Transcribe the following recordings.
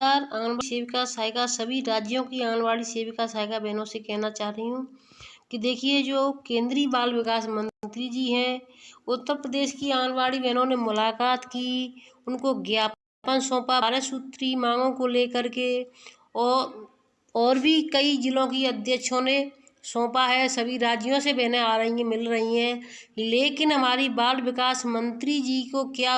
आंगनबाड़ी सेविका सहायिका सभी राज्यों की आंगनबाड़ी सेविका सहायिका बहनों से कहना चाह रही हूँ कि देखिए, जो केंद्रीय बाल विकास मंत्री जी हैं, उत्तर प्रदेश की आंगनबाड़ी बहनों ने मुलाकात की, उनको ज्ञापन सौंपा 12 सूत्री मांगों को लेकर के। और भी कई जिलों की अध्यक्षों ने सौंपा है। सभी राज्यों से बहनें आ रही हैं, मिल रही हैं। लेकिन हमारी बाल विकास मंत्री जी को क्या,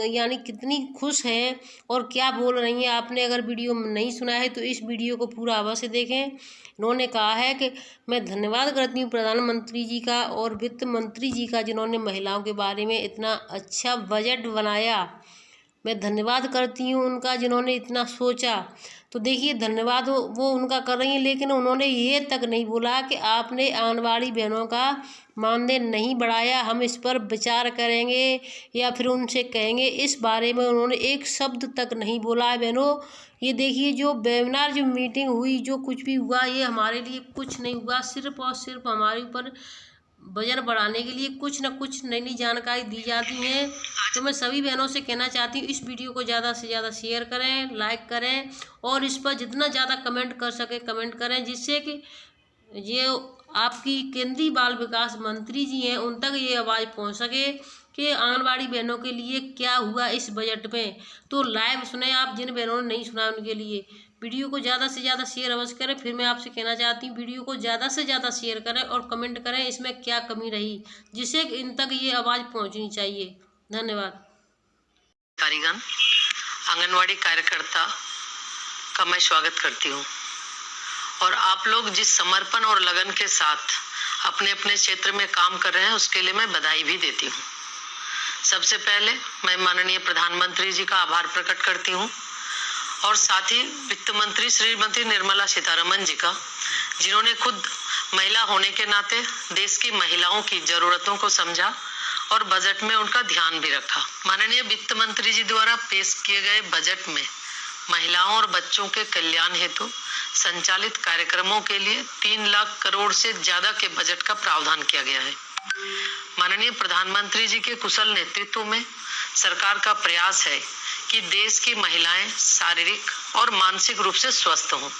यानी कितनी खुश हैं और क्या बोल रही हैं। आपने अगर वीडियो नहीं सुना है तो इस वीडियो को पूरा अवश्य देखें। इन्होंने कहा है कि मैं धन्यवाद करती हूँ प्रधानमंत्री जी का और वित्त मंत्री जी का, जिन्होंने महिलाओं के बारे में इतना अच्छा बजट बनाया। मैं धन्यवाद करती हूँ उनका, जिन्होंने इतना सोचा। तो देखिए, धन्यवाद वो उनका कर रही हैं, लेकिन उन्होंने ये तक नहीं बोला कि आपने आंगनबाड़ी बहनों का मानदेय नहीं बढ़ाया, हम इस पर विचार करेंगे या फिर उनसे कहेंगे। इस बारे में उन्होंने एक शब्द तक नहीं बोला है बहनों। ये देखिए, जो वेबिनार, जो मीटिंग हुई, जो कुछ भी हुआ, ये हमारे लिए कुछ नहीं हुआ। सिर्फ और सिर्फ हमारे ऊपर वजन बढ़ाने के लिए कुछ न कुछ नई नई जानकारी दी जाती है। तो मैं सभी बहनों से कहना चाहती हूँ, इस वीडियो को ज़्यादा से ज़्यादा शेयर करें, लाइक करें और इस पर जितना ज़्यादा कमेंट कर सके कमेंट करें, जिससे कि ये आपकी केंद्रीय बाल विकास मंत्री जी हैं, उन तक ये आवाज़ पहुंच सके कि आंगनबाड़ी बहनों के लिए क्या हुआ इस बजट में। तो लाइव सुने आप, जिन बहनों ने नहीं सुना उनके लिए। वीडियो को ज़्यादा से ज़्यादा शेयर अवश्य करें। फिर मैं आपसे कहना चाहती हूँ, वीडियो को ज़्यादा से ज़्यादा शेयर करें और कमेंट करें इसमें क्या कमी रही, जिससे इन तक ये आवाज़ पहुँचनी चाहिए। धन्यवाद। कारीगण, आंगनवाड़ी कार्यकर्ता का मैं स्वागत करती हूँ और आप लोग जिस समर्पण और लगन के साथ अपने अपने क्षेत्र में काम कर रहे हैं उसके लिए मैं बधाई भी देती हूँ। सबसे पहले मैं माननीय प्रधानमंत्री जी का आभार प्रकट करती हूँ और साथ ही वित्त मंत्री श्रीमती निर्मला सीतारमण जी का, जिन्होंने खुद महिला होने के नाते देश की महिलाओं की जरूरतों को समझा और बजट में उनका ध्यान भी रखा। माननीय वित्त मंत्री जी द्वारा पेश किए गए बजट में महिलाओं और बच्चों के कल्याण हेतु संचालित कार्यक्रमों के लिए 3 लाख करोड़ से ज्यादा के बजट का प्रावधान किया गया है। माननीय प्रधानमंत्री जी के कुशल नेतृत्व में सरकार का प्रयास है कि देश की महिलाएं शारीरिक और मानसिक रूप से स्वस्थ हों,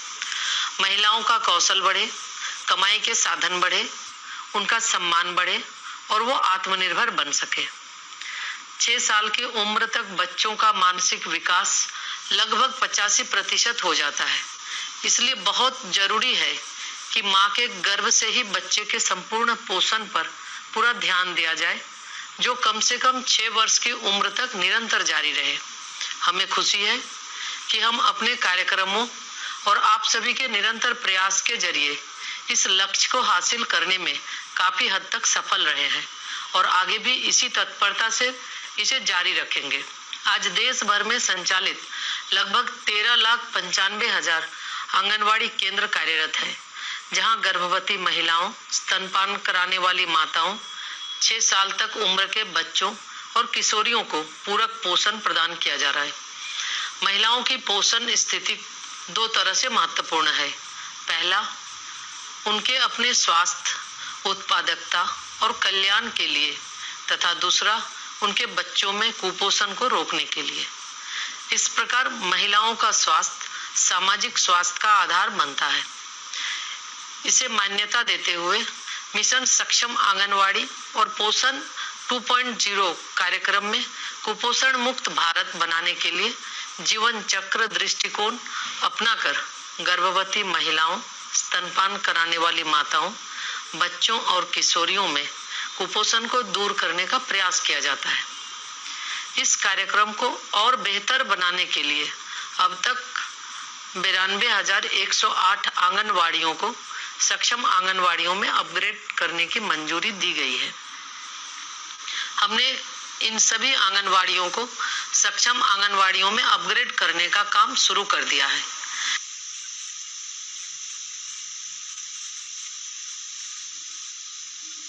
महिलाओं का कौशल बढ़े, कमाई के साधन बढ़े, उनका सम्मान बढ़े और वो आत्मनिर्भर बन सके। 6 साल की उम्र तक बच्चों का मानसिक विकास लगभग 85% हो जाता है। इसलिए बहुत जरूरी है कि माँ के गर्भ से ही बच्चे के संपूर्ण पोषण पर पूरा ध्यान दिया जाए, जो कम से कम 6 वर्ष की उम्र तक निरंतर जारी रहे। हमें खुशी है कि हम अपने कार्यक्रमों और आप सभी के निरंतर प्रयास के जरिए इस लक्ष्य को हासिल करने में काफी हद तक सफल रहे हैं और आगे भी इसी तत्परता से इसे जारी रखेंगे। आज देश भर में संचालित लगभग 13,95,000 आंगनवाड़ी केंद्र कार्यरत हैं, जहां गर्भवती महिलाओं, स्तनपान कराने वाली माताओं, 6 साल तक उम्र के बच्चों और किशोरियों को पूरक पोषण प्रदान किया जा रहा है। महिलाओं की पोषण स्थिति 2 तरह से महत्वपूर्ण है। पहला, उनके अपने स्वास्थ्य, उत्पादकता और कल्याण के लिए, तथा दूसरा, उनके बच्चों में कुपोषण को रोकने के लिए। इस प्रकार महिलाओं का स्वास्थ्य सामाजिक स्वास्थ्य का आधार बनता है। इसे मान्यता देते हुए मिशन सक्षम आंगनवाड़ी और पोषण 2.0 कार्यक्रम में कुपोषण मुक्त भारत बनाने के लिए जीवन चक्र दृष्टिकोण अपनाकर गर्भवती महिलाओं, स्तनपान कराने वाली माताओं, बच्चों और किशोरियों में कुपोषण को दूर करने का प्रयास किया जाता है। इस कार्यक्रम को और बेहतर बनाने के लिए अब तक 92,108 आंगनवाड़ियों को सक्षम आंगनवाड़ियों में अपग्रेड करने की मंजूरी दी गई है। हमने इन सभी आंगनवाड़ियों को सक्षम आंगनवाड़ियों में अपग्रेड करने का काम शुरू कर दिया है।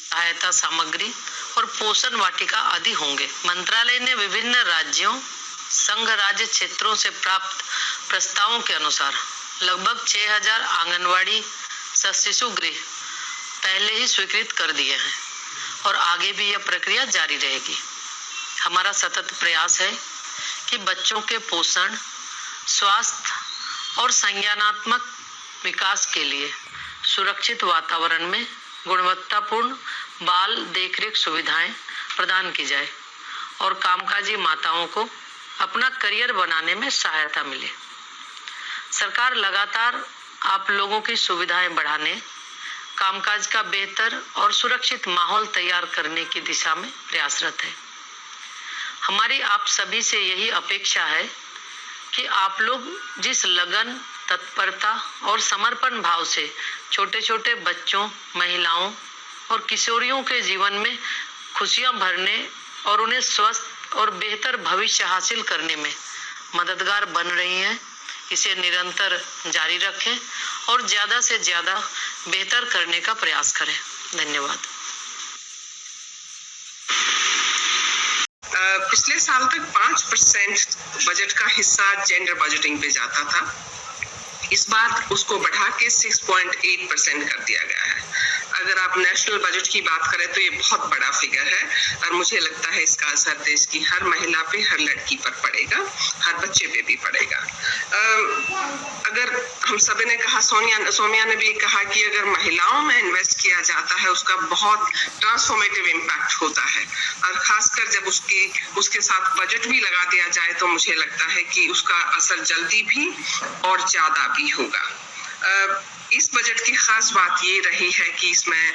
सहायता सामग्री और पोषण वाटिका आदि होंगे। मंत्रालय ने विभिन्न राज्यों, संघ राज्य क्षेत्रों से प्राप्त प्रस्तावों के अनुसार लगभग 6,000 आंगनवाड़ी शिशु गृह पहले ही स्वीकृत कर दिए हैं और आगे भी यह प्रक्रिया जारी रहेगी। हमारा सतत प्रयास है कि बच्चों के पोषण, स्वास्थ्य और संज्ञानात्मक विकास के लिए सुरक्षित वातावरण में गुणवत्तापूर्ण बाल देखरेख सुविधाएं प्रदान की जाए और कामकाजी माताओं को अपना करियर बनाने में सहायता मिले। सरकार लगातार आप लोगों की सुविधाएं बढ़ाने, कामकाज का बेहतर और सुरक्षित माहौल तैयार करने की दिशा में प्रयासरत है। हमारी आप सभी से यही अपेक्षा है कि आप लोग जिस लगन, तत्परता और समर्पण भाव से छोटे छोटे बच्चों, महिलाओं और किशोरियों के जीवन में खुशियां भरने और उन्हें स्वस्थ और बेहतर भविष्य हासिल करने में मददगार बन रही हैं, इसे निरंतर जारी रखें और ज्यादा से ज्यादा बेहतर करने का प्रयास करें। धन्यवाद। पिछले साल तक 5% बजट का हिस्सा जेंडर बजटिंग पे जाता था। इस बार उसको बढ़ा के 6.8% कर दिया गया है। अगर आप नेशनल बजट की बात करें तो ये बहुत बड़ा फिगर है और मुझे लगता है इसका असर देश की हर महिला पे, हर लड़की पर पड़ेगा, हर बच्चे पे भी पड़ेगा। अगर हम सभी ने कहा, सोनिया ने भी कहा कि अगर महिलाओं में इन्वेस्ट किया जाता है उसका बहुत ट्रांसफॉर्मेटिव इम्पैक्ट होता है और खासकर जब उसके साथ बजट भी लगा दिया जाए तो मुझे लगता है कि उसका असर जल्दी भी और ज्यादा भी होगा। इस बजट की खास बात ये रही है कि इसमें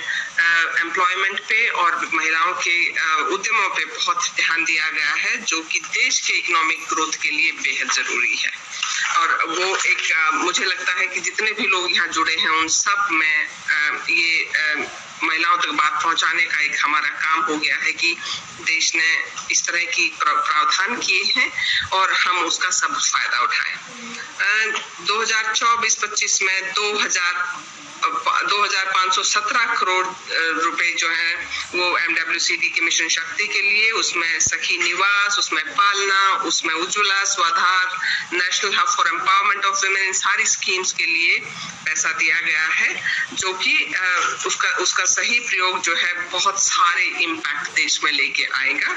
एम्प्लॉयमेंट पे और महिलाओं के उद्यमों पे बहुत ध्यान दिया गया है, जो कि देश के इकोनॉमिक ग्रोथ के लिए बेहद जरूरी है। और वो एक मुझे लगता है कि जितने भी लोग यहाँ जुड़े हैं उन सब में ये महिलाओं तक बात पहुंचाने का एक हमारा काम हो गया है कि देश ने इस तरह की प्रावधान किए हैं और हम उसका सब फायदा उठाएं। 2024-25 में 2517 करोड़ रुपए जो है वो MWCD की मिशन शक्ति के लिए, उसमें सखी निवास, उसमें पालना, उसमें Ujjwala, Swadhar, national hub for empowerment of women, इन सारी स्कीम्स के लिए पैसा दिया गया है, जो कि उसका सही प्रयोग जो है बहुत सारे इम्पैक्ट देश में लेके आएगा।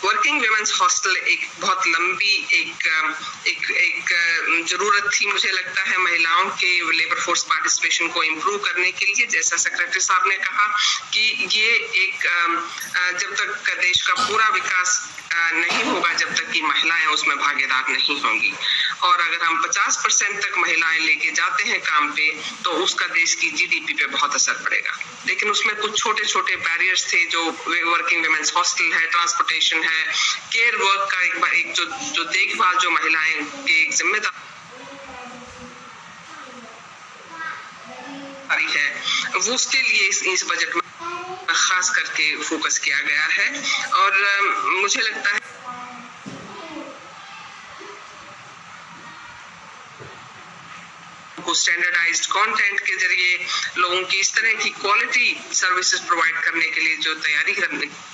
वर्किंग वुमेन्स हॉस्टल एक बहुत लंबी एक जरूरत थी, मुझे लगता है महिलाओं के लेबर फोर्स पार्टिसिपेशन को इम्प्रूव करने के लिए। जैसा सेक्रेटरी साहब ने कहा कि ये एक जब तक देश का पूरा विकास नहीं होगा जब तक कि महिलाएं उसमें भागीदार नहीं होंगी, और अगर हम 50% तक महिलाएं लेके जाते हैं काम पे तो उसका देश की GDP पे बहुत असर पड़ेगा। लेकिन उसमें कुछ छोटे छोटे बैरियर्स थे, जो वर्किंग वुमेन्स हॉस्टल है, ट्रांसपोर्टेशन है, केयर वर्क का एक जो देखभाल जो महिलाएं की एक जिम्मेदारी है, वो उसके लिए इस बजट में खास करके फोकस किया गया है। और मुझे लगता है को स्टैंडर्डाइज्ड कंटेंट के जरिए लोगों की इस तरह की क्वालिटी सर्विसेज प्रोवाइड करने के लिए जो तैयारी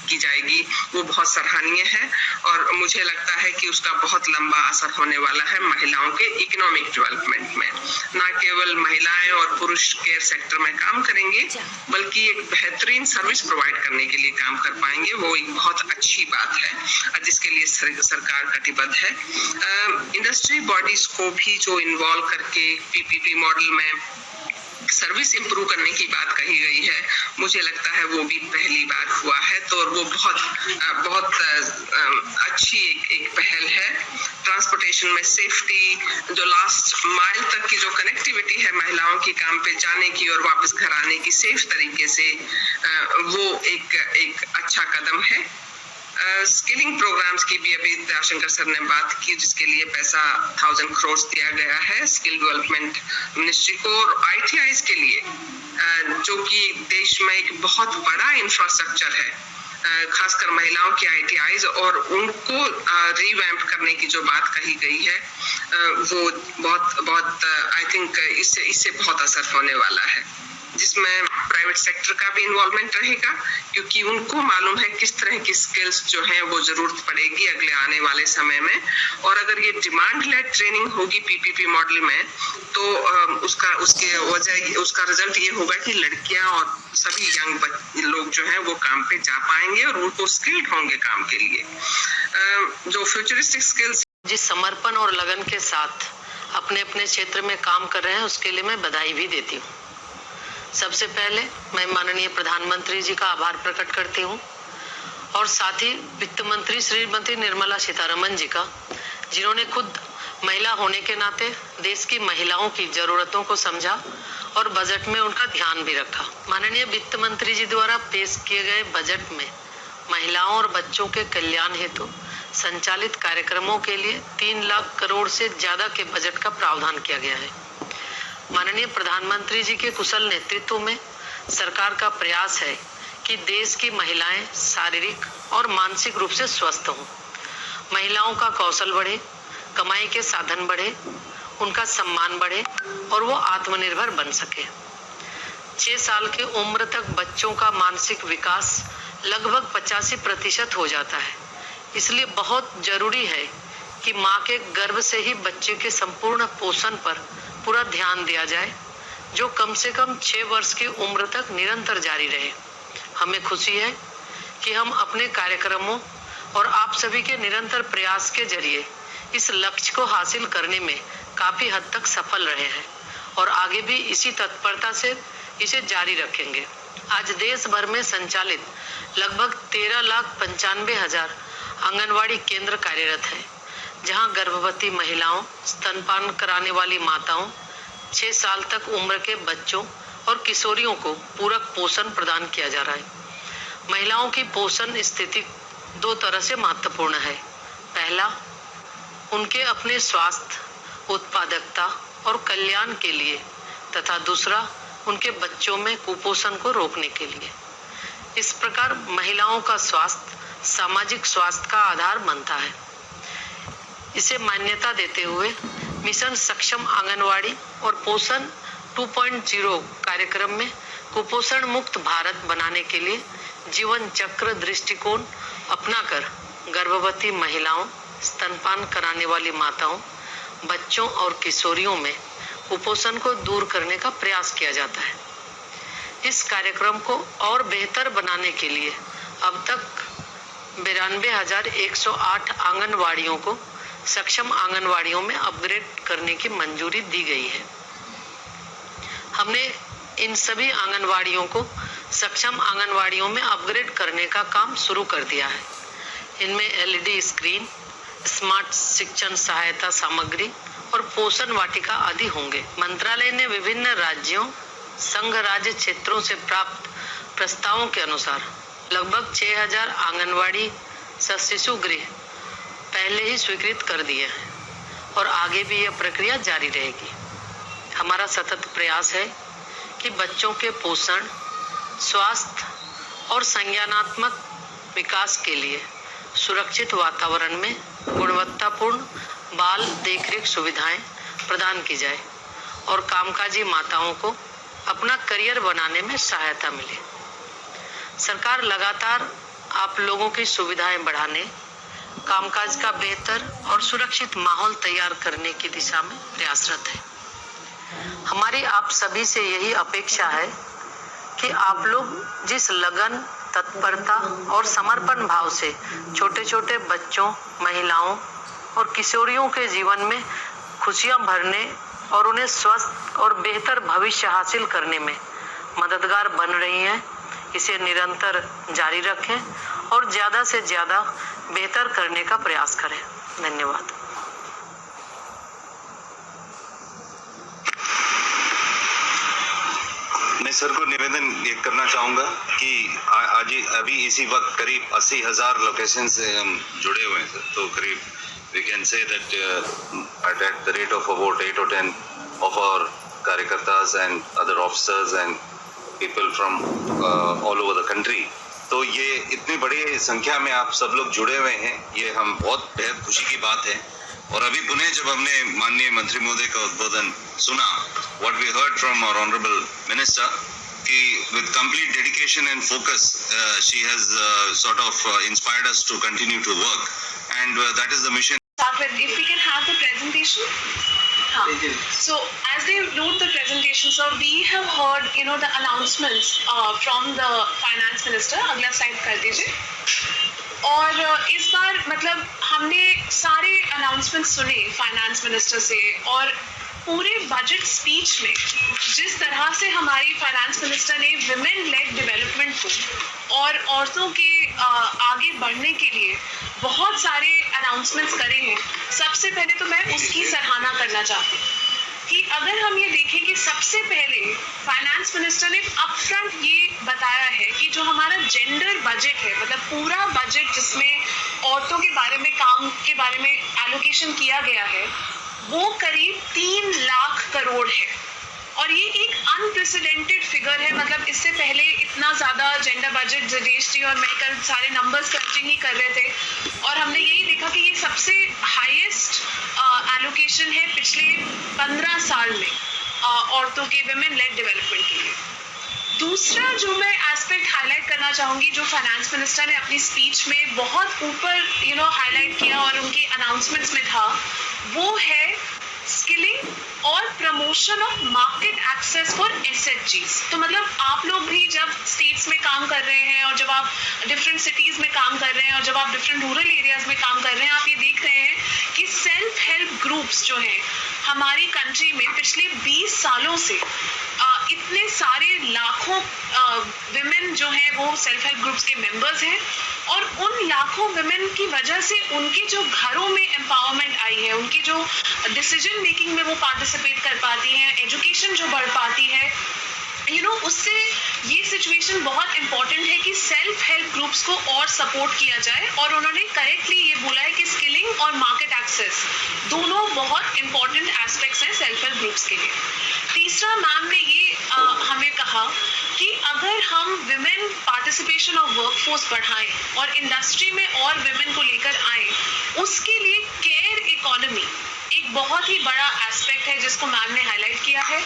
की जाएगी वो बहुत सराहनीय है और मुझे लगता है कि उसका बहुत लंबा असर होने वाला है महिलाओं के इकोनॉमिक डेवलपमेंट में। ना केवल महिलाएं और पुरुष केयर सेक्टर में काम करेंगे बल्कि एक बेहतरीन सर्विस प्रोवाइड करने के लिए काम कर पाएंगे, वो एक बहुत अच्छी बात है जिसके लिए सरकार कटिबद्ध है। इंडस्ट्री बॉडीज को भी जो इन्वॉल्व करके PPP मॉडल में सर्विस इंप्रूव करने की बात कही गई है, मुझे लगता है वो भी पहली बार हुआ है, तो वो बहुत अच्छी एक पहल है। ट्रांसपोर्टेशन में सेफ्टी, जो लास्ट माइल तक की जो कनेक्टिविटी है महिलाओं की काम पे जाने की और वापस घर आने की सेफ तरीके से, वो एक अच्छा कदम है। स्किलिंग प्रोग्राम्स की भी अभी दयाशंकर सर ने बात की, जिसके लिए पैसा 1000 करोड़ दिया गया है स्किल डेवलपमेंट मिनिस्ट्री को, और ITIs के लिए जो कि देश में एक बहुत बड़ा इंफ्रास्ट्रक्चर है, खासकर महिलाओं की ITIs, और उनको रिवैम्प करने की जो बात कही गई है वो बहुत आई थिंक इससे बहुत असर होने वाला है, जिसमें प्राइवेट सेक्टर का भी इन्वॉल्वमेंट रहेगा, क्योंकि उनको मालूम है किस तरह की स्किल्स जो हैं वो जरूरत पड़ेगी अगले आने वाले समय में। और अगर ये डिमांड लेड ट्रेनिंग होगी PPP मॉडल में तो उसका रिजल्ट ये होगा कि लड़कियां और सभी यंग लोग जो हैं वो काम पे जा पाएंगे और उनको स्किल्ड होंगे काम के लिए। जो फ्यूचरिस्टिक स्किल्स जिस समर्पण और लगन के साथ अपने अपने क्षेत्र में काम कर रहे हैं उसके लिए मैं बधाई भी देती हूँ। सबसे पहले मैं माननीय प्रधानमंत्री जी का आभार प्रकट करती हूँ और साथ ही वित्त मंत्री श्रीमती निर्मला सीतारमण जी का, जिन्होंने खुद महिला होने के नाते देश की महिलाओं की जरूरतों को समझा और बजट में उनका ध्यान भी रखा। माननीय वित्त मंत्री जी द्वारा पेश किए गए बजट में महिलाओं और बच्चों के कल्याण हेतु संचालित कार्यक्रमों के लिए 3 लाख करोड़ से ज्यादा के बजट का प्रावधान किया गया है। माननीय प्रधानमंत्री जी के कुशल नेतृत्व में सरकार का प्रयास है कि देश की महिलाएं शारीरिक और मानसिक रूप से स्वस्थ हों, महिलाओं का कौशल बढ़े, कमाई के साधन बढ़े, उनका सम्मान बढ़े और वो आत्मनिर्भर बन सके। 6 साल की उम्र तक बच्चों का मानसिक विकास लगभग 85% हो जाता है। इसलिए बहुत जरूरी है कि माँ के गर्भ से ही बच्चे के संपूर्ण पोषण पर पूरा ध्यान दिया जाए, जो कम से कम 6 वर्ष की उम्र तक निरंतर जारी रहे। हमें खुशी है कि हम अपने कार्यक्रमों और आप सभी के निरंतर प्रयास के जरिए इस लक्ष्य को हासिल करने में काफी हद तक सफल रहे हैं और आगे भी इसी तत्परता से इसे जारी रखेंगे। आज देश भर में संचालित लगभग 13,95,000 आंगनवाड़ी केंद्र कार्यरत है, जहां गर्भवती महिलाओं, स्तनपान कराने वाली माताओं, 6 साल तक उम्र के बच्चों और किशोरियों को पूरक पोषण प्रदान किया जा रहा है। महिलाओं की पोषण स्थिति 2 तरह से महत्वपूर्ण है। पहला, उनके अपने स्वास्थ्य, उत्पादकता और कल्याण के लिए, तथा दूसरा, उनके बच्चों में कुपोषण को रोकने के लिए। इस प्रकार महिलाओं का स्वास्थ्य सामाजिक स्वास्थ्य का आधार बनता है। इसे मान्यता देते हुए मिशन सक्षम आंगनवाड़ी और पोषण 2.0 कार्यक्रम में कुपोषण मुक्त भारत बनाने के लिए जीवन चक्र दृष्टिकोण अपनाकर गर्भवती महिलाओं, स्तनपान कराने वाली माताओं, बच्चों और किशोरियों में कुपोषण को दूर करने का प्रयास किया जाता है। इस कार्यक्रम को और बेहतर बनाने के लिए अब तक 92,108 आंगनवाड़ियों को सक्षम आंगनवाड़ियों में अपग्रेड करने की मंजूरी दी गई है। हमने इन सभी आंगनवाड़ियों को सक्षम आंगनवाड़ियों में अपग्रेड करने का काम शुरू कर दिया है। इनमें LED स्क्रीन, स्मार्ट शिक्षण सहायता सामग्री और पोषण वाटिका आदि होंगे। मंत्रालय ने विभिन्न राज्यों, संघ राज्य क्षेत्रों से प्राप्त प्रस्तावों के अनुसार लगभग 6,000 आंगनवाड़ी शिशु गृह पहले ही स्वीकृत कर दिए हैं और आगे भी यह प्रक्रिया जारी रहेगी। हमारा सतत प्रयास है कि बच्चों के पोषण, स्वास्थ्य और संज्ञानात्मक विकास के लिए सुरक्षित वातावरण में गुणवत्तापूर्ण बाल देखरेख सुविधाएं प्रदान की जाए और कामकाजी माताओं को अपना करियर बनाने में सहायता मिले। सरकार लगातार आप लोगों की सुविधाएं बढ़ाने, कामकाज का बेहतर और सुरक्षित माहौल तैयार करने की दिशा में प्रयासरत है। हमारी आप सभी से यही अपेक्षा है कि आप लोग जिस लगन, तत्परता और समर्पण भाव से छोटे छोटे बच्चों, महिलाओं और किशोरियों के जीवन में खुशियां भरने और उन्हें स्वस्थ और बेहतर भविष्य हासिल करने में मददगार बन रही हैं, इसे निरंतर जारी रखें और ज़्यादा से ज़्यादा बेहतर करने का प्रयास करें। धन्यवाद। मैं सर को निवेदन ये करना चाहूँगा कि आज अभी इसी वक्त करीब 80,000 लोकेशन से हम जुड़े हुए हैं सर। तो करीब we can say that at the rate of about 8 or 10 of our कार्यकर्तास and other officers and people from all over the country, तो ये इतनी बड़ी संख्या में आप सब लोग जुड़े हुए हैं, ये हम बहुत बेहद खुशी की बात है। और अभी पुणे जब हमने माननीय मंत्री महोदय का उद्बोधन सुना, what we heard from our honorable minister, कि with complete dedication and focus she has sort of inspired us to continue to work, and that is the mission. If we can have the presentation. So as they wrote the presentation, so we have heard, the announcements from the finance minister. अगला slide कर दीजिए. और इस बार मतलब हमने सारे announcement सुने finance minister से, और पूरे बजट स्पीच में जिस तरह से हमारी फाइनेंस मिनिस्टर ने विमेन लेड डेवलपमेंट को और औरतों के आगे बढ़ने के लिए बहुत सारे अनाउंसमेंट्स करे हैं, सबसे पहले तो मैं उसकी सराहना करना चाहती हूँ कि अगर हम ये देखें कि सबसे पहले फाइनेंस मिनिस्टर ने अपफ्रंट ये बताया है कि जो हमारा जेंडर बजट है, मतलब पूरा बजट जिसमें औरतों के बारे में काम के बारे में एलोकेशन किया गया है, वो करीब 3 लाख करोड़ है। और ये एक अनप्रेसिडेंटेड फिगर है, मतलब इससे पहले इतना ज़्यादा जेंडर बजट जदेश जी और मैं कल सारे नंबर्स क्रंचिंग ही कर रहे थे, और हमने यही देखा कि ये सबसे हाईएस्ट एलोकेशन है पिछले 15 साल में औरतों के विमेन लेड डेवलपमेंट के लिए। दूसरा जो मैं एस्पेक्ट हाईलाइट करना चाहूँगी, जो फाइनेंस मिनिस्टर ने अपनी स्पीच में बहुत ऊपर हाईलाइट किया और उनके अनाउंसमेंट्स में था, वो है स्किलिंग और promotion of market access for एसएचजीज। तो मतलब आप लोग भी जब स्टेट्स में काम कर रहे हैं और जब आप डिफरेंट सिटीज में काम कर रहे हैं और जब आप डिफरेंट रूरल एरियाज में काम कर रहे हैं, आप ये देख रहे हैं कि सेल्फ हेल्प ग्रुप्स जो हैं हमारी कंट्री में पिछले 20 सालों से इतने सारे लाखों विमेन जो हैं वो सेल्फ हेल्प ग्रुप्स के मेंबर्स हैं, और उन लाखों विमेन की वजह से उनके जो घरों में एम्पावरमेंट आई है, उनकी जो डिसीजन मेकिंग में वो पार्टिसिपेट कर पाती हैं, एजुकेशन जो बढ़ पाती है, उससे ये सिचुएशन बहुत इंपॉर्टेंट है कि सेल्फ हेल्प ग्रुप्स को और सपोर्ट किया जाए। और उन्होंने करेक्टली ये बोला है कि स्किलिंग और मार्केट एक्सेस दोनों बहुत इंपॉर्टेंट एस्पेक्ट्स हैं सेल्फ हेल्प ग्रुप्स के लिए। तीसरा, मैम ने ये हमें कहा कि अगर हम विमेन पार्टिसिपेशन ऑफ वर्कफोर्स बढ़ाएं और इंडस्ट्री में और विमेन को लेकर आए, उसके लिए केयर इकोनॉमी एक बहुत ही बड़ा एस्पेक्ट है जिसको मैम ने हाईलाइट किया है।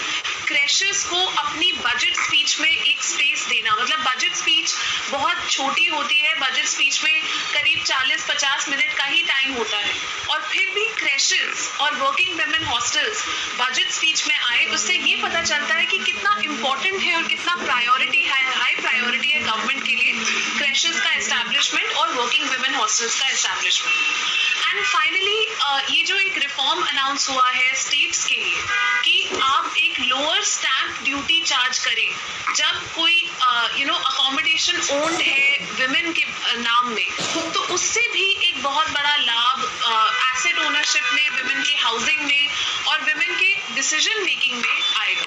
क्रैशेस को अपनी बजट स्पीच में एक स्पेस देना, मतलब बजट स्पीच बहुत छोटी होती है, बजट स्पीच में करीब 40-50 मिनट का ही टाइम होता है, और फिर भी क्रैशेस और working women hostels budget speech में आए, उससे ये पता चलता है कि कितना इम्पोर्टेंट है और कितना प्रायोरिटी है, हाई प्रायोरिटी है गवर्नमेंट के लिए क्रैशेस का एस्टैब्लिशमेंट और वर्किंग वुमेन हॉस्टल्स का एस्टैब्लिशमेंट। एंड फाइनली ये जो एक रिफॉर्म अनाउंस हुआ है स्टेट्स के लिए कि आप एक लोअर स्टैंप ड्यूटी चार्ज करें जब कोई अकोमोडेशन ओन्ड है विमेन के नाम में, तो उससे भी एक बहुत बड़ा लाभ एसेट ओनरशिप में, विमेन के हाउसिंग में और विमेन के डिसीजन मेकिंग में आएगा।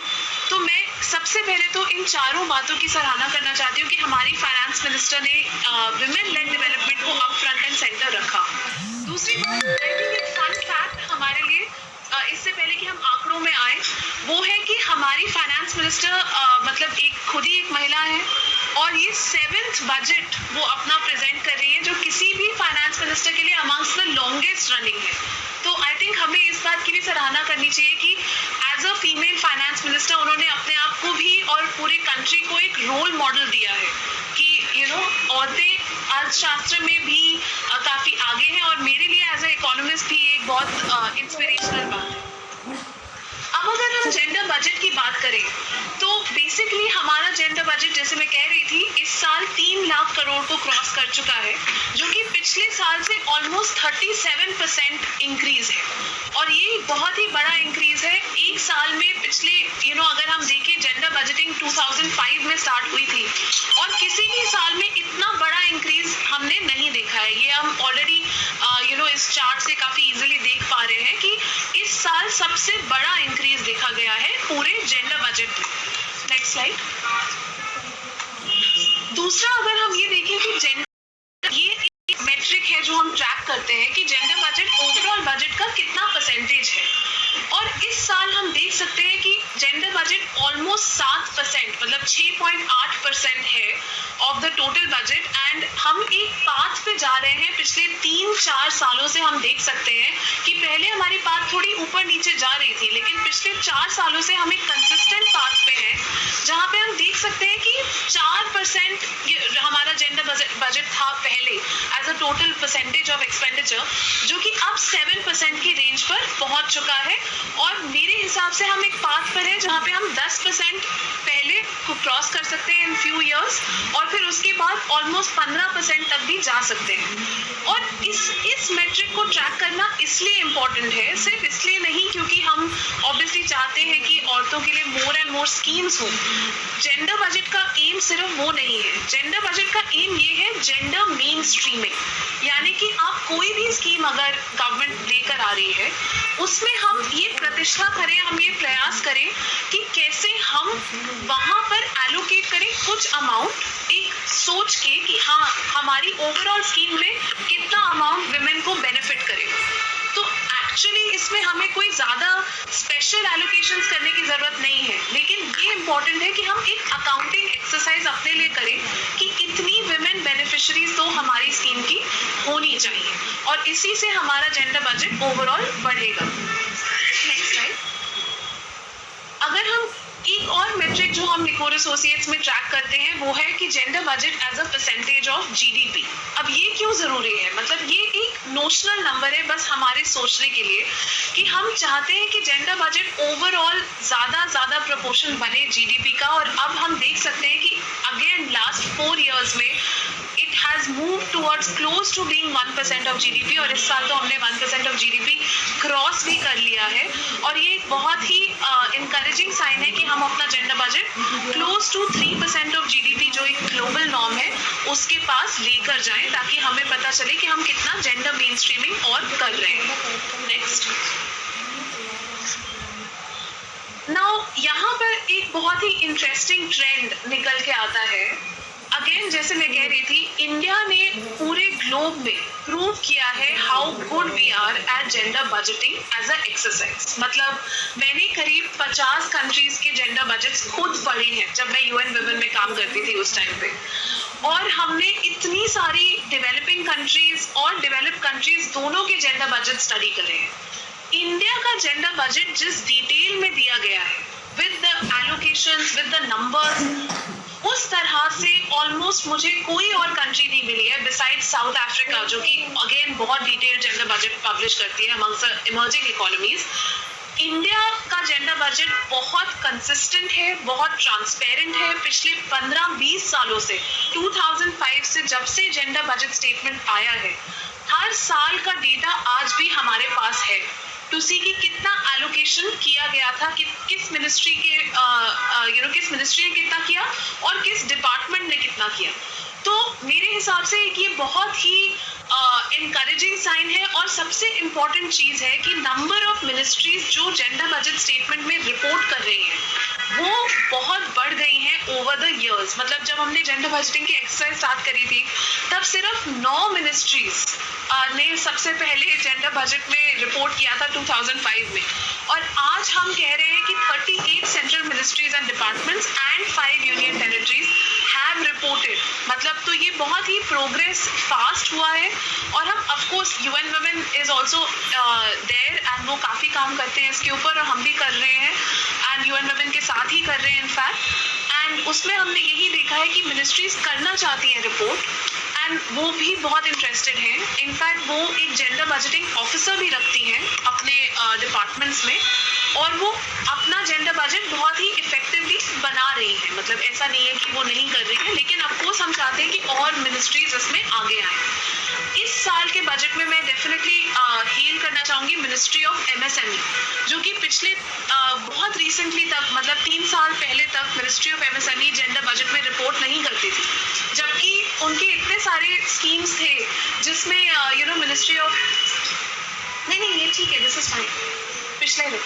तो मैं सबसे पहले तो इन चारों बातों की सराहना करना चाहती हूँ कि हमारी फाइनेंस मिनिस्टर ने विमेन लेड डेवलपमेंट को अप फ्रंट एंड सेंटर रखा। दूसरी बात, आई थिंक एक फन फैक्ट हमारे लिए इससे पहले कि हम आंकड़ों में आए, वो है कि हमारी फाइनेंस मिनिस्टर मतलब खुद ही एक महिला है, और ये 7th बजट वो अपना प्रेजेंट कर रही है जो किसी भी फाइनेंस मिनिस्टर के लिए अमंग्स द लॉन्गेस्ट रनिंग है। तो आई थिंक हमें इस बात की भी सराहना करनी चाहिए कि as a female finance minister उन्होंने अपने आप को भी और पूरे कंट्री को एक रोल मॉडल दिया है कि औरतें अर्थशास्त्र में भी काफ़ी आगे हैं, और मेरे लिए एज अ इकोनॉमिस्ट भी एक बहुत इंस्पिरेशनल बात है। अब अगर हम जेंडर बजट की बात करें तो बेसिकली हमारा जेंडर बजट, जैसे मैं कह रही थी, इस साल 3 लाख करोड़ को क्रॉस कर चुका है, जो कि पिछले साल से ऑलमोस्ट 37% इंक्रीज है, और ये बहुत ही बड़ा इंक्रीज है एक साल में। पिछले अगर हम देखें, जेंडर बजटिंग 2005 में स्टार्ट हुई थी और किसी भी साल में इतना बड़ा इंक्रीज हमने नहीं देखा है। ये हम ऑलरेडी इस चार्ट से काफी इजीली देख पा रहे हैं कि इस साल सबसे बड़ा इंक्रीज देखा गया है पूरे जेंडर बजट में। Next slide. दूसरा, अगर हम ये देखें कि जेंडर, ये एक मेट्रिक है जो हम ट्रैक करते हैं कि जेंडर बजट ओवरऑल बजट का कितना परसेंटेज है, और इस साल हम देख सकते हैं कि जेंडर बजट ऑलमोस्ट 7%, मतलब 6.8% है of the total budget. And हम एक पाथ पे जा रहे हैं, पिछले 3-4 सालों से हम देख सकते हैं कि पहले हमारी पाथ थोड़ी ऊपर नीचे जा रही थी, लेकिन पिछले 4 सालों से हम एक कंसिस्टेंट पाथ पे हैं, जहाँ पे हम देख सकते हैं कि 4% हमारा जेंडर बजट था पहले as a total percentage of expenditure, जो कि अब 7% की रेंज पर पहुंच चुका है। और मेरे हिसाब से हम एक पाथ पर है जहाँ पे हम 10% पहले क्रॉस कर सकते हैं इन फ्यू इयर्स, और फिर उसके बाद ऑलमोस्ट 15% तक भी जा सकते हैं। और इस मेट्रिक को ट्रैक करना इसलिए इम्पोर्टेंट है, सिर्फ इसलिए नहीं क्योंकि हम ऑब्वियसली चाहते हैं कि औरतों के लिए मोर एंड मोर स्कीम्स हो। जेंडर बजट का एम सिर्फ वो नहीं है। जेंडर बजट का एम ये है जेंडर मेन स्ट्रीमिंग, यानी कि आप कोई भी स्कीम अगर गवर्नमेंट लेकर आ रही है उसमें हम ये प्रतिष्ठा करें, हम ये प्रयास करें कि कैसे हम वहाँ पर एलोकेट करें कुछ अमाउंट, एक सोच के कि हाँ हमारी ओवरऑल स्कीम में कितना अमाउंट विमेन को बेनिफिट करेगा। तो एक्चुअली इसमें हमें कोई ज़्यादा स्पेशल एलोकेशंस करने की ज़रूरत नहीं है, लेकिन ये इम्पॉर्टेंट है कि हम एक अकाउंटिंग एक्सरसाइज अपने लिए करें कि इतनी विमेन बेनिफिशरीज तो हमारी स्कीम की होनी चाहिए, और इसी से हमारा जेंडर बजट ओवरऑल बढ़ेगा। Next slide. अगर हम एक और मेट्रिक जो हम निकोर एसोसिएट्स में ट्रैक करते हैं वो है कि gender budget as a percentage of GDP. अब ये क्यों ज़रूरी है? मतलब ये एक नोशनल नंबर है बस हमारे सोचने के लिए कि हम चाहते हैं कि जेंडर बजट ओवरऑल ज़्यादा प्रपोर्शन बने जीडीपी का, और अब हम देख सकते हैं कि अगेन लास्ट 4 years में it has move towards close to being 1% of GDP, और इस साल तो हमने 1% ऑफ जीडीपी क्रॉस भी कर लिया है। और ये एक बहुत ही इनकरेजिंग साइन है कि हम अपना gender budget close to 3% of GDP जो एक ग्लोबल नॉर्म है उसके पास लेकर जाएं, ताकि हमें पता चले कि हम कितना जेंडर मेन स्ट्रीमिंग और कर रहे हैं। नेक्स्ट। नाउ यहाँ पर एक बहुत ही इंटरेस्टिंग ट्रेंड निकल के आता है। अगेन जैसे मैं कह रही थी, इंडिया ने पूरे ग्लोब में प्रूव किया है how good we are at gender budgeting as a exercise. मतलब मैंने करीब 50 कंट्रीज के जेंडर बजट्स खुद पढ़े हैं जब मैं यूएन वुमेन में काम करती थी उस टाइम पे, और हमने इतनी सारी डेवलपिंग कंट्रीज और डेवलप्ड कंट्रीज दोनों के जेंडर बजट स्टडी करे हैं। इंडिया का जेंडर बजट जिस डिटेल में दिया गया है with the allocations, with the numbers, उस तरह से ऑलमोस्ट मुझे कोई और कंट्री नहीं मिली है बिसाइड साउथ अफ्रीका, जो कि अगेन बहुत डिटेल्ड जेंडर बजट पब्लिश करती है अमंग्स इमर्जिंग इकोनॉमीज। इंडिया का जेंडर बजट बहुत कंसिस्टेंट है, बहुत ट्रांसपेरेंट है। पिछले 15-20 सालों से 2005 से जब से जेंडर बजट स्टेटमेंट आया है, हर साल का डेटा आज भी हमारे पास है टू सी कि कितना एलोकेशन किया गया था, कि किस मिनिस्ट्री के किस मिनिस्ट्री ने कितना किया और किस डिपार्टमेंट ने कितना किया। तो मेरे हिसाब से ये बहुत ही इनकरेजिंग साइन है, और सबसे इम्पॉर्टेंट चीज़ है कि नंबर ऑफ मिनिस्ट्रीज जो जेंडर बजट स्टेटमेंट में रिपोर्ट कर रही हैं वो बहुत बढ़ गई हैं ओवर द इयर्स। मतलब जब हमने जेंडर बजटिंग की एक्सरसाइज स्टार्ट करी थी तब सिर्फ 9 मिनिस्ट्रीज ने सबसे पहले जेंडर बजट में रिपोर्ट किया था 2005 में, और आज हम कह रहे हैं कि 38 central ministries and departments and 5 union territories have reported. मतलब तो ये बहुत ही प्रोग्रेस फास्ट हुआ है, और हम of course UN women is also there and वो काफ़ी काम करते हैं इसके ऊपर, और हम भी कर रहे हैं एंड यूएन वुमेन के साथ ही कर रहे हैं इनफैक्ट। एंड उसमें हमने यही देखा है कि मिनिस्ट्रीज करना चाहती हैं रिपोर्ट, एंड वो भी बहुत इंटरेस्टेड हैं। इनफैक्ट वो एक जेंडर बजटिंग ऑफिसर भी रखती हैं अपने डिपार्टमेंट्स में, और वो अपना जेंडर बजट बहुत ही इफेक्टिवली बना रही है। मतलब ऐसा नहीं है कि वो नहीं कर रही है, लेकिन ऑफकोर्स हम चाहते हैं कि और मिनिस्ट्रीज इसमें आगे आए। इस साल के बजट में मैं डेफिनेटली हेल करना चाहूँगी मिनिस्ट्री ऑफ एमएसएमई, जो कि पिछले बहुत रिसेंटली तक, मतलब 3 साल पहले तक ministry of MSME gender budget में रिपोर्ट नहीं करती थी, जबकि उनके इतने सारे स्कीम्स थे जिसमें मिनिस्ट्री ऑफ नहीं ये ठीक है, दिस इज फाइन। पिछले में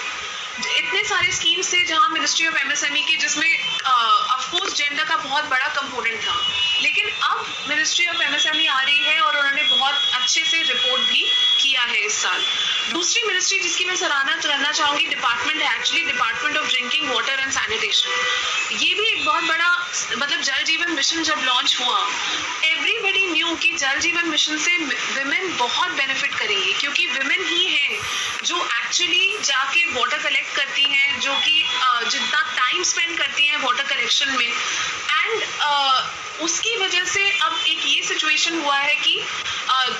इतने सारे स्कीम्स थे जहां मिनिस्ट्री ऑफ एमएसएमई की, जिसमें ऑफ कोर्स जेंडर का बहुत बड़ा कंपोनेंट था, लेकिन अब मिनिस्ट्री ऑफ एमएसएमई आ रही है और उन्होंने बहुत अच्छे से रिपोर्ट भी किया है इस साल। दूसरी मिनिस्ट्री जिसकी मैं सराहना करना चाहूँगी डिपार्टमेंट है actually department of drinking water and sanitation. ये भी एक बहुत बड़ा, मतलब जल जीवन मिशन जब लॉन्च हुआ, एवरीबडी न्यू कि जल जीवन मिशन से विमेन बहुत बेनिफिट करेंगी, क्योंकि विमेन ही हैं जो एक्चुअली जाके वाटर कलेक्ट करती हैं, जो कि जितना टाइम स्पेंड करती हैं वाटर कलेक्शन में, एंड उसकी वजह से अब एक ये सिचुएशन हुआ है कि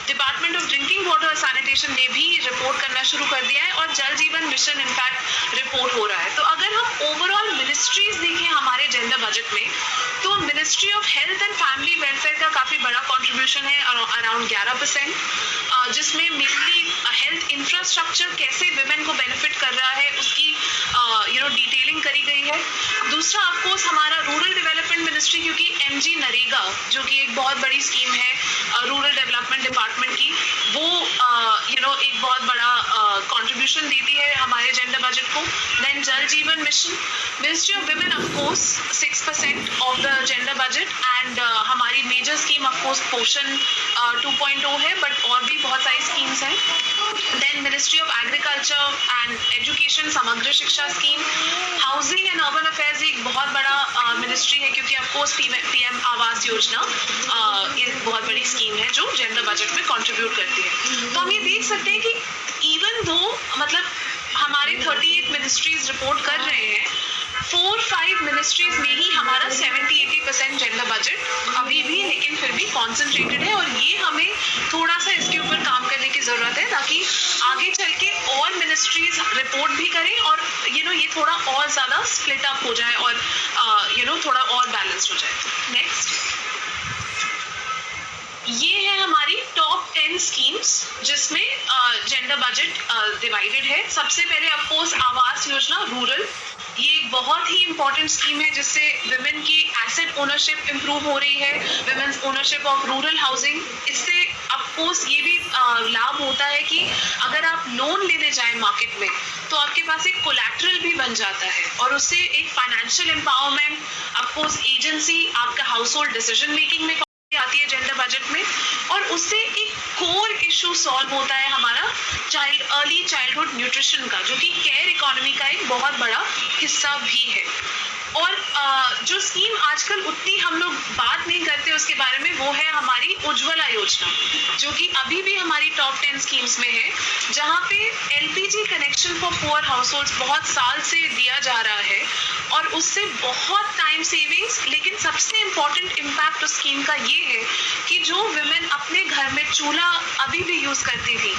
डिपार्टमेंट ऑफ ड्रिंकिंग वाटर और सैनिटेशन ने भी रिपोर्ट करना शुरू कर दिया है, और जल जीवन मिशन इनफैक्ट रिपोर्ट हो रहा है। तो अगर हम ओवरऑल मिनिस्ट्रीज देखें हमारे जेंडर बजट बजट में, तो ministry of health and family welfare का काफ़ी बड़ा कंट्रीब्यूशन है, अराउंड 11%, जिसमें मेनली हेल्थ इंफ्रास्ट्रक्चर कैसे विमेन को बेनिफिट कर रहा है उसकी डिटेलिंग करी गई है। दूसरा ऑफकोर्स हमारा रूरल डेवलपमेंट मिनिस्ट्री, क्योंकि MG नरेगा जो कि एक बहुत बड़ी स्कीम है रूरल डेवलपमेंट डिपार्टमेंट की, वो एक बहुत बड़ा कंट्रीब्यूशन देती है हमारे जेंडर बजट को। देन जल जीवन mission, ministry of women of course 6% of the gender budget, and हमारी मेजर स्कीम ऑफकोर्स पोषण 2.0 है, बट और भी बहुत सारी स्कीम्स हैं। Then ministry of agriculture and education Samagra Shiksha scheme, housing and urban affairs एक बहुत बड़ा मिनिस्ट्री है, क्योंकि ऑफकोर्स PM आवास योजना एक बहुत बड़ी स्कीम है जो जेंडर बजट में कंट्रीब्यूट करती है। तो हम ये देख सकते हैं कि इवन दो मतलब हमारे 38 मिनिस्ट्रीज रिपोर्ट कर रहे हैं, 4-5 मिनिस्ट्रीज में ही हमारा 70-80% जेंडर बजट अभी भी लेकिन फिर भी कॉन्सेंट्रेटेड है, और ये हमें थोड़ा सा इसके ऊपर काम करने की ज़रूरत है ताकि आगे चल के और मिनिस्ट्रीज रिपोर्ट भी करें और ये थोड़ा और ज़्यादा स्प्लिट अप हो जाए और थोड़ा और बैलेंस्ड हो जाए। नेक्स्ट, ये है हमारी टॉप 10 स्कीम्स जिसमें जेंडर बजट डिवाइडेड है। सबसे पहले ऑफकोर्स आवास योजना रूरल, ये एक बहुत ही इंपॉर्टेंट स्कीम है जिससे विमेन की एसेट ओनरशिप इंप्रूव हो रही है, women's ownership of rural housing. इससे ऑफकोर्स ये भी लाभ होता है कि अगर आप लोन लेने जाएं मार्केट में तो आपके पास एक कोलैटरल भी बन जाता है, और उससे एक फाइनेंशियल एम्पावरमेंट, ऑफकोर्स एजेंसी आपका हाउस होल्ड डिसीजन मेकिंग में आती है जेंडर बजट में, और उससे एक कोर इशू सॉल्व होता है हमारा अर्ली चाइल्डहुड न्यूट्रिशन का, जो कि केयर इकोनॉमी का एक बहुत बड़ा हिस्सा भी है। और जो स्कीम आजकल उतनी हम लोग बात नहीं करते उसके बारे में, वो है हमारी उज्ज्वला योजना, जो कि अभी भी हमारी टॉप 10 स्कीम्स में है, जहाँ पे LPG connection for poor households बहुत साल से दिया जा रहा है, और उससे बहुत टाइम सेविंग्स, लेकिन सबसे इम्पॉर्टेंट इम्पैक्ट उस स्कीम का ये है कि जो विमेन अपने घर में चूल्हा अभी भी यूज करती थी,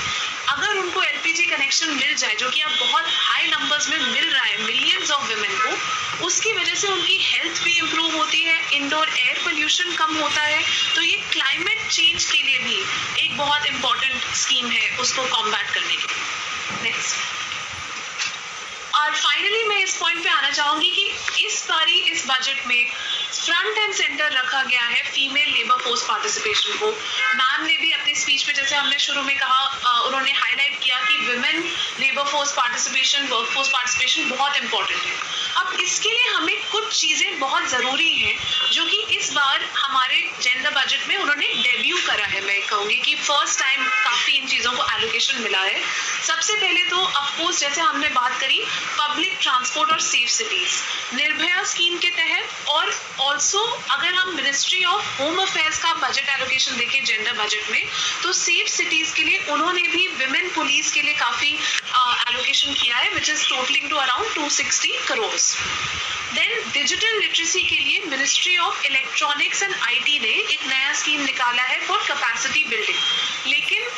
अगर उनको LPG कनेक्शन मिल जाए, जो कि अब बहुत हाई नंबर्स में मिल रहा है मिलियंस ऑफ विमेन को, उसकी वजह से उनकी हेल्थ भी इम्प्रूव होती है, इंडोर एयर पोल्यूशन कम होता है। तो ये क्लाइमेट चेंज के लिए भी एक बहुत इंपॉर्टेंट स्कीम है उसको कॉम्बैट करने के लिए। नेक्स्ट, और फाइनली मैं इस पॉइंट पे आना चाहूंगी कि इस बारी इस बजट में फ्रंट एंड सेंटर रखा गया है फीमेल लेबर फोर्स पार्टिसिपेशन को। मैम ने भी अपनी स्पीच में, जैसे हमने शुरू में कहा, उन्होंने हाईलाइट किया कि women labour force participation, work force participation बहुत इंपॉर्टेंट है। अब इसके लिए हमें कुछ चीज़ें बहुत ज़रूरी हैं जो कि इस बार हमारे जेंडर बजट में उन्होंने डेब्यू करा है। मैं कहूँगी कि फर्स्ट टाइम काफ़ी इन चीज़ों को एलोकेशन मिला है। सबसे पहले तो ऑफकोर्स जैसे हमने बात करी पब्लिक ट्रांसपोर्ट और सेफ सिटीज़, निर्भया स्कीम के तहत, और ऑल्सो अगर हम मिनिस्ट्री ऑफ होम अफेयर्स का बजट एलोकेशन देखें जेंडर बजट में, तो सेफ सिटीज़ के लिए उन्होंने भी विमेन पुलिस के लिए काफ़ी एलोकेशन किया है, which is totalling to around 260 crore. Then digital literacy के लिए ministry of electronics and IT ने एक नया स्कीम निकाला है फॉर कैपेसिटी बिल्डिंग। लेकिन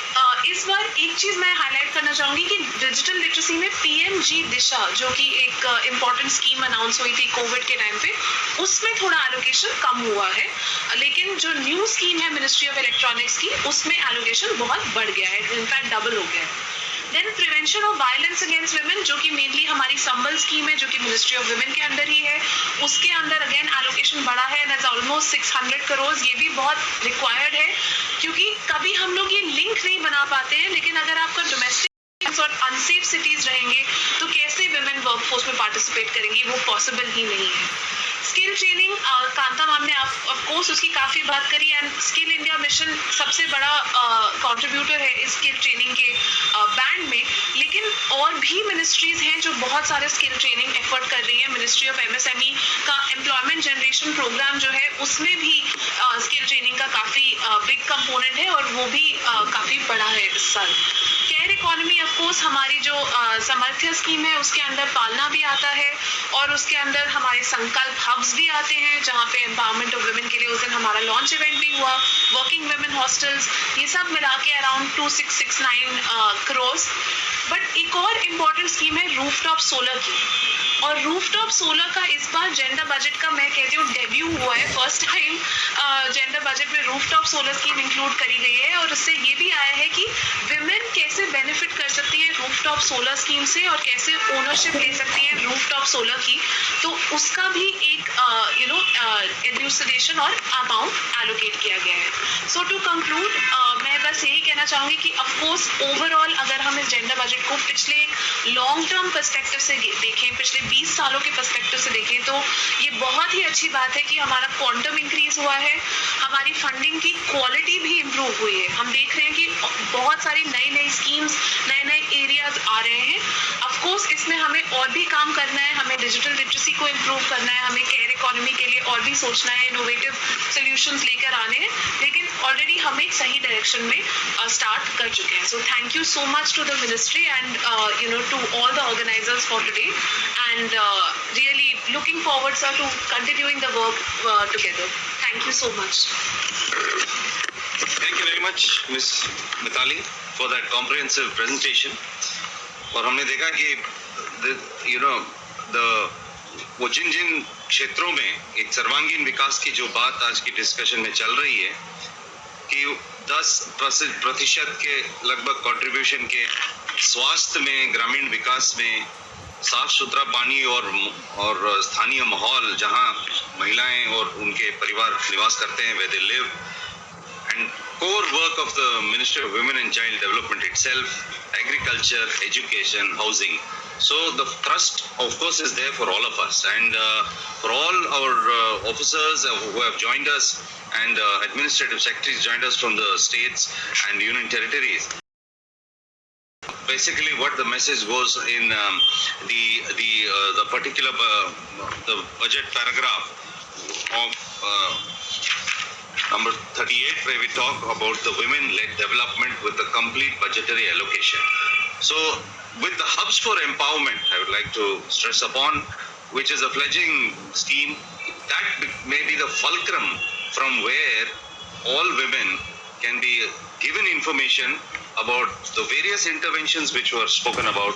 इस बार एक चीज़ मैं हाईलाइट करना चाहूँगी कि डिजिटल लिटरेसी में PMG दिशा, जो कि एक इम्पॉर्टेंट स्कीम अनाउंस हुई थी कोविड के टाइम पे, उसमें थोड़ा एलोकेशन कम हुआ है, लेकिन जो न्यू स्कीम है मिनिस्ट्री ऑफ इलेक्ट्रॉनिक्स की, उसमें एलोकेशन बहुत बढ़ गया है, इनफैक्ट डबल हो गया है। Then prevention of violence against women, जो कि मेनली हमारी संबल स्कीम है, जो कि मिनिस्ट्री ऑफ विमेन के अंडर ही है, उसके अंदर अगेन एलोकेशन बढ़ा है, दैट्स ऑलमोस्ट 600 करोड़। ये भी बहुत रिक्वायर्ड है, क्योंकि कभी हम लोग ये लिंक नहीं बना पाते हैं, लेकिन अगर आपका डोमेस्टिक और अनसेफ सिटीज रहेंगे तो कैसे विमेन वर्कफोर्स में पार्टिसिपेट करेंगी, वो पॉसिबल ही नहीं है। स्किल ट्रेनिंग, कांता मैम ने ऑफ कोर्स उसकी काफ़ी बात करी, एंड स्किल इंडिया मिशन सबसे बड़ा कंट्रीब्यूटर है इस स्किल ट्रेनिंग के बैंड में, लेकिन और भी मिनिस्ट्रीज हैं जो बहुत सारे स्किल ट्रेनिंग एफर्ट कर रही है। मिनिस्ट्री ऑफ MSME का एम्प्लॉयमेंट जनरेशन प्रोग्राम जो है, उसमें भी स्किल ट्रेनिंग का काफ़ी बिग कंपोनेंट है, और वो भी काफ़ी बड़ा है इस साल। केयर इकोनॉमी ऑफकोर्स हमारी जो समर्थ्य स्कीम है उसके अंदर पालना भी आता है, और उसके अंदर हमारे संकल्प हब्स भी आते हैं, जहाँ पे एम्पावरमेंट ऑफ वुमेन के लिए उस दिन हमारा लॉन्च इवेंट भी हुआ, वर्किंग वुमेन हॉस्टल्स, ये सब मिला के अराउंड 2669 करोड़। बट एक और इम्पॉर्टेंट स्कीम है रूफटॉप सोलर की, और रूफटॉप सोलर का इस बार जेंडर बजट का मैं कहती हूँ डेब्यू हुआ है, फर्स्ट टाइम जेंडर बजट में रूफटॉप सोलर स्कीम इंक्लूड करी गई है, और उससे ये भी आया है कि विमेन कैसे बेनिफिट कर सकती है रूफटॉप सोलर स्कीम से और कैसे ओनरशिप ले सकती है रूफटॉप सोलर की, तो उसका भी एक एडमिनिस्ट्रेशन और अमाउंट एलोकेट किया गया है. सो टू कंक्लूड मैं बस यही कहना चाहूँगी कि ऑफकोर्स ओवरऑल अगर हम इस जेंडर बजट को पिछले लॉन्ग टर्म पर्सपेक्टिव से देखें, पिछले 20 सालों के पर्सपेक्टिव से देखें, तो ये बहुत ही अच्छी बात है कि हमारा क्वांटम इंक्रीज हुआ है, हमारी फंडिंग की क्वालिटी भी इम्प्रूव हुई है. हम देख रहे हैं कि बहुत सारी नई नई स्कीम्स, नए नए एरियाज आ रहे हैं. ऑफकोर्स इसमें हमें और भी काम करना है, हमें डिजिटल लिटरेसी को इम्प्रूव करना है, हमें केयर इकोनॉमी के लिए और भी सोचना है, इनोवेटिव सोल्यूशंस लेकर आने हैं, लेकिन ऑलरेडी हम एक सही डायरेक्शन में स्टार्ट कर चुके हैं. So thank you so much to the ministry and to all the organisers for today, and really looking forward sir to continuing the work together. Thank you so much. Thank you very much, Ms. Mithali, for that comprehensive presentation. और हमने देखा कि वो जिन क्षेत्रों में एक सर्वांगीण विकास की जो बात आज की डिस्कशन में चल रही है कि 10% के लगभग कंट्रीब्यूशन के स्वास्थ्य में, ग्रामीण विकास में, साफ सुथरा पानी और स्थानीय माहौल जहां महिलाएं और उनके परिवार निवास करते हैं, where they live, and core work of the Ministry of Women and Child Development itself, agriculture, education, housing. So the thrust, of course, is there for all of us, and for all our officers who have joined us, and administrative secretaries joined us from the states and union territories. Basically, what the message goes in the particular the budget paragraph of number 38, where we talk about the women-led development with the complete budgetary allocation. So, with the hubs for empowerment, I would like to stress upon, which is a fledgling scheme, that may be the fulcrum from where all women can be given information about the various interventions which were spoken about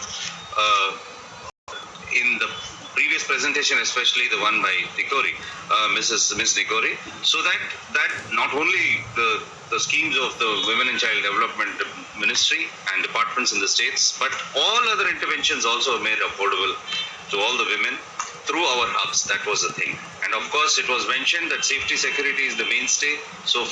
in the previous presentation, especially the one by Nikori, Miss Nikori, so that not only the schemes of the Women and Child Development Ministry and departments in the states, but all other interventions also made affordable to all the women through our hubs. That was the thing. And of course, it was mentioned that safety security is the mainstay. So